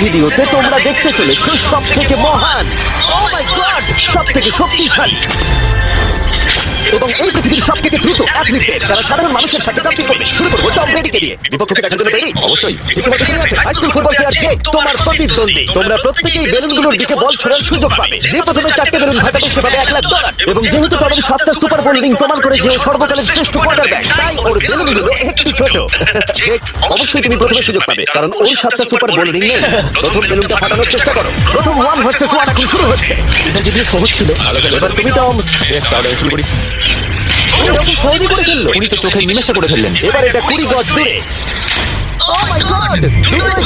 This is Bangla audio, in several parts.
ভিডিওতে তোমরা দেখতে চলেছো সব থেকে মহান, ও মাই গড, সব থেকে শক্তিশালী এবং এই পৃথিবীর সব থেকে দ্রুত অ্যাথলিটদের যারা সাধারণ মানুষের সাথে কম্পিট করবে। শুরু করবো টম ব্রেডিকে দিয়ে। বিপক্ষকে দেখার জন্য তৈরি? অবশ্যই। ইতিমধ্যে শুরু আছে high school football player Jake তোমার প্রতিদ্বন্দ্বী। তোমরা প্রত্যেকেই বেলুনগুলোর দিকে বল ছোড়ার সুযোগ পাবে। যে প্রথমে 4টে বেলুন ফাটাবে সে পাবে $1,00,000। এবং যেহেতু টমের 7টা সুপার বোল রিং প্রমাণ করে যে ও সর্বকালের শ্রেষ্ঠ কোয়ার্টারব্যাক, তাই ওর বেলুনগুলো একটু ছোট। জেক, অবশ্যই তুমি প্রথমে সুযোগ পাবে কারণ ওর 7টা সুপার বোল রিং নেই। প্রথম বেলুনটা ফাটানোর চেষ্টা করো। প্রথম 1 ভার্সেস 1 এখন শুরু হচ্ছে। এটা যদিও সহজ ছিল। এবার তুমি টম। বেশ, তাহলে শুরু করি। এরকম সহজে করে ফেললো। উনি তো চোখে নিমেষে করে ফেললেন। এবার এটা 20 গজ দূরে। Oh my God!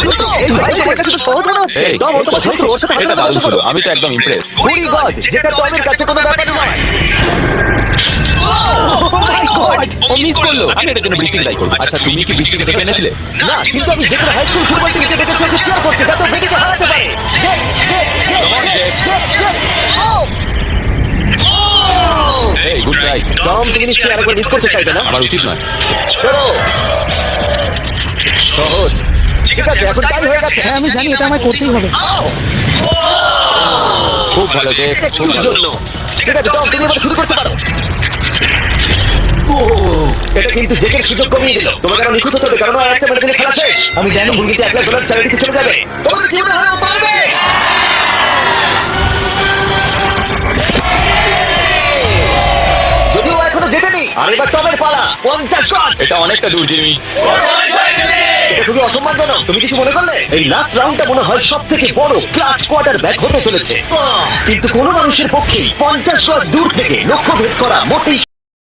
দ্রুত! এই ভাই, তোমার কাছে তো সহজ মনে হচ্ছে। এই, টম, ও তোমার শত্রু, ওর সাথে হাত এটা মেলাতে দারুণ ছিল, পারো। আমি তো একদম ইমপ্রেস। 20 গজ, যেটা টমের কাছে কোনো ব্যাপারই নয়। Oh my God! ও মিস করলো। আমি এটার জন্য বৃষ্টিকে দায়ী করবো। আচ্ছা, তুমি কি বৃষ্টিকে ডেকে এনেছিলে? না, কিন্তু আমি যে কোনো হাই স্কুল ফুটবল টিমকে দেখেছি ওকে cheer করতে, যাতে ও ব্রেডিকে হারাতে পারে। Jake, Jake, Jake, Come on, Jake, Jake. Jake, Jake. Oh! Oh! এই, গুড ট্রাই। টম, তুমি নিশ্চয়ই আরেকবার মিস করতে চাইবে না? আমার উচিত নয়। শোনো, সহজ। ঠিক আছে, এখন টাই হয়ে গেছে। হ্যাঁ আমি জানি এটা আমায় করতেই হবে। Oh! খুব ভালো যে খুব একটুর ভালো। জন্য। ঠিক আছে টম, তুমি এবার শুরু করতে পারো। এটা কিন্তু জেকের সুযোগ কমিয়ে দিল। তোমাকে আরো নিখুঁত হতে হবে কারণ আর একটা মেরে দিলে খেলা শেষ। আমি জানি মুরগিতে $1,00,000 চ্যারিটিতে চলে যাবে। তোমাদের কি মনে হয় ও পারবে? যদিও ও এখনো জেতেনি। আর এবার টমের পালা। 50 গজ। এটা অনেকটা দূর, জিমি। এটা খুবই অসম্মানজনক। তুমি কিছু মনে করলে? এই লাস্ট রাউন্ডটা মনে হয় সব থেকে বড় ক্লাচ কোয়ার্টারব্যাক হতে চলেছে। কিন্তু কোনো মানুষের পক্ষেই 50 গজ দূর থেকে লক্ষ্য ভেদ করা মোটেই